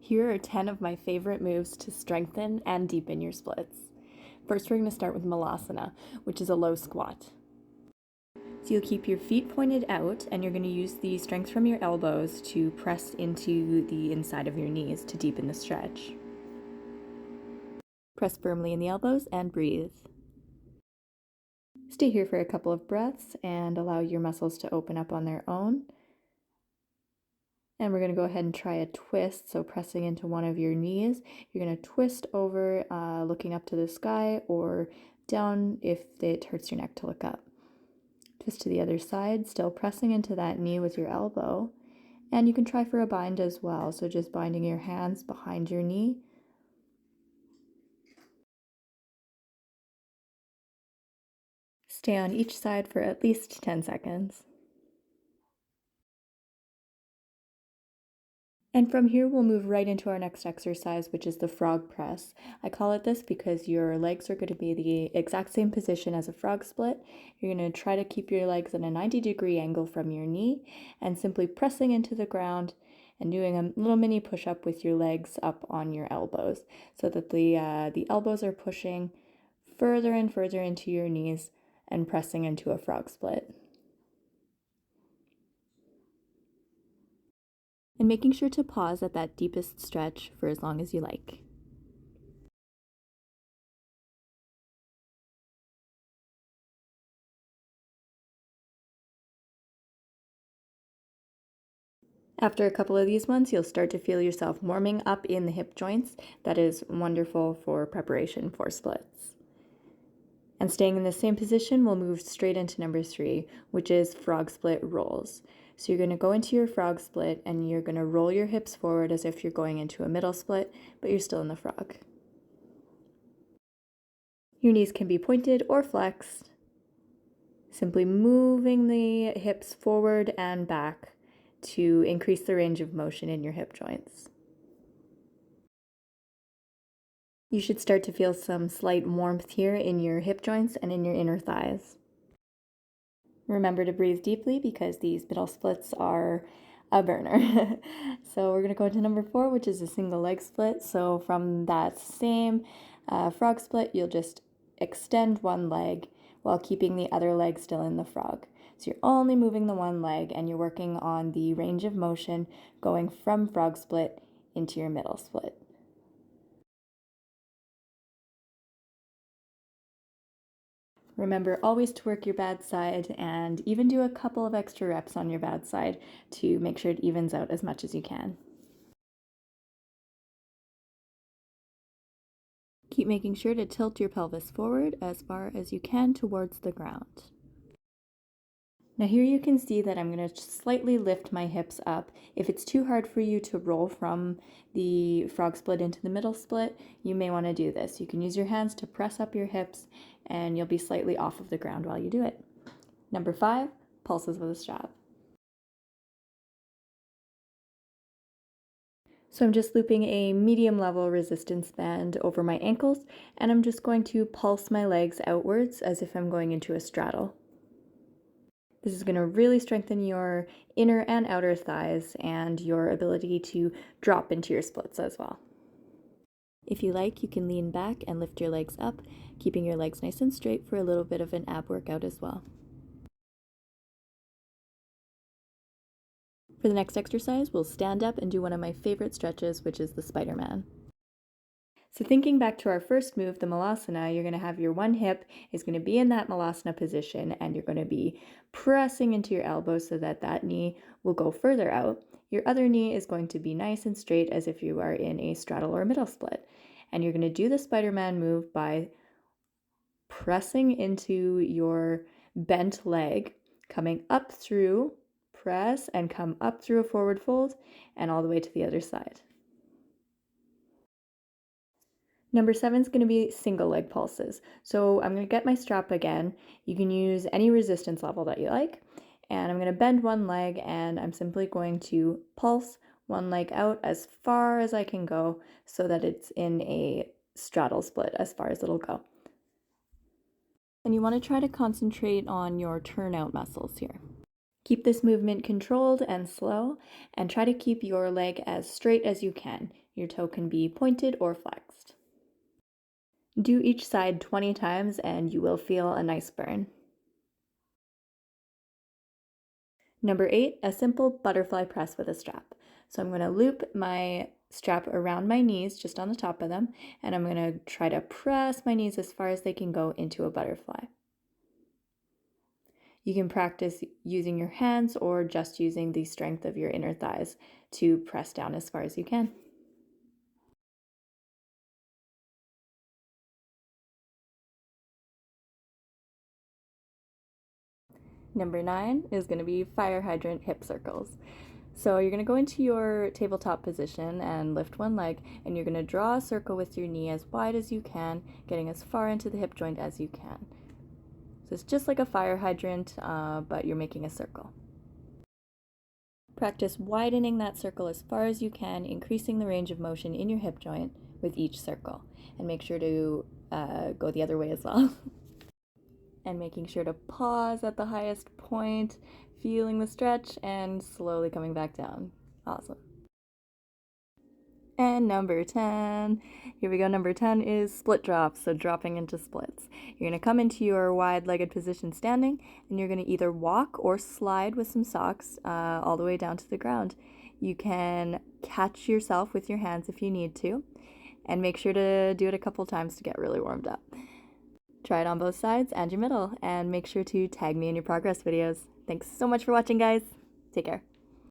Here are 10 of my favorite moves to strengthen and deepen your splits. First, we're going to start with Malasana, which is a low squat. So you'll keep your feet pointed out and you're going to use the strength from your elbows to press into the inside of your knees to deepen the stretch. Press firmly in the elbows and breathe. Stay here for a couple of breaths and allow your muscles to open up on their own. And we're going to go ahead and try a twist. So pressing into one of your knees, you're going to twist over, looking up to the sky or down if it hurts your neck to look up. Twist to the other side, still pressing into that knee with your elbow. And you can try for a bind as well. So just binding your hands behind your knee. Stay on each side for at least 10 seconds. And from here, we'll move right into our next exercise, which is the frog press. I call it this because your legs are going to be the exact same position as a frog split. You're going to try to keep your legs at a 90-degree angle from your knee and simply pressing into the ground and doing a little mini push-up with your legs up on your elbows so that the elbows are pushing further and further into your knees and pressing into a frog split. And making sure to pause at that deepest stretch for as long as you like. After a couple of these ones, you'll start to feel yourself warming up in the hip joints. That is wonderful for preparation for splits. And staying in the same position, we'll move straight into number 3, which is frog split rolls. So you're going to go into your frog split and you're going to roll your hips forward as if you're going into a middle split, but you're still in the frog. Your knees can be pointed or flexed. Simply moving the hips forward and back to increase the range of motion in your hip joints. You should start to feel some slight warmth here in your hip joints and in your inner thighs. Remember to breathe deeply because these middle splits are a burner. So we're going to go into number 4, which is a single leg split. So from that same frog split, you'll just extend one leg while keeping the other leg still in the frog. So you're only moving the one leg and you're working on the range of motion going from frog split into your middle split. Remember always to work your bad side and even do a couple of extra reps on your bad side to make sure it evens out as much as you can. Keep making sure to tilt your pelvis forward as far as you can towards the ground. Now here you can see that I'm going to slightly lift my hips up. If it's too hard for you to roll from the frog split into the middle split, you may want to do this. You can use your hands to press up your hips and you'll be slightly off of the ground while you do it. Number 5, pulses with a strap. So I'm just looping a medium level resistance band over my ankles and I'm just going to pulse my legs outwards as if I'm going into a straddle. This is going to really strengthen your inner and outer thighs and your ability to drop into your splits as well. If you like, you can lean back and lift your legs up, keeping your legs nice and straight for a little bit of an ab workout as well. For the next exercise, we'll stand up and do one of my favorite stretches, which is the Spider-Man. So thinking back to our first move, the Malasana, you're going to have your one hip is going to be in that Malasana position and you're going to be pressing into your elbow so that that knee will go further out. Your other knee is going to be nice and straight as if you are in a straddle or middle split. And you're going to do the Spider-Man move by pressing into your bent leg, coming up through, press and come up through a forward fold and all the way to the other side. Number 7 is going to be single leg pulses. So I'm going to get my strap again. You can use any resistance level that you like. And I'm going to bend one leg and I'm simply going to pulse one leg out as far as I can go so that it's in a straddle split as far as it'll go. And you want to try to concentrate on your turnout muscles here. Keep this movement controlled and slow and try to keep your leg as straight as you can. Your toe can be pointed or flexed. Do each side 20 times and you will feel a nice burn. Number 8, a simple butterfly press with a strap. So I'm going to loop my strap around my knees, just on the top of them, and I'm going to try to press my knees as far as they can go into a butterfly. You can practice using your hands or just using the strength of your inner thighs to press down as far as you can. Number 9 is going to be fire hydrant hip circles. So you're going to go into your tabletop position and lift one leg, and you're going to draw a circle with your knee as wide as you can, getting as far into the hip joint as you can. So it's just like a fire hydrant, but you're making a circle. Practice widening that circle as far as you can, increasing the range of motion in your hip joint with each circle. And make sure to go the other way as well. And making sure to pause at the highest point, feeling the stretch, and slowly coming back down. Awesome. And number 10, here we go. Number 10 is split drops, so dropping into splits. You're going to come into your wide-legged position standing, and you're going to either walk or slide with some socks all the way down to the ground. You can catch yourself with your hands if you need to, and make sure to do it a couple times to get really warmed up. Try it on both sides and your middle, and make sure to tag me in your progress videos. Thanks so much for watching, guys. Take care.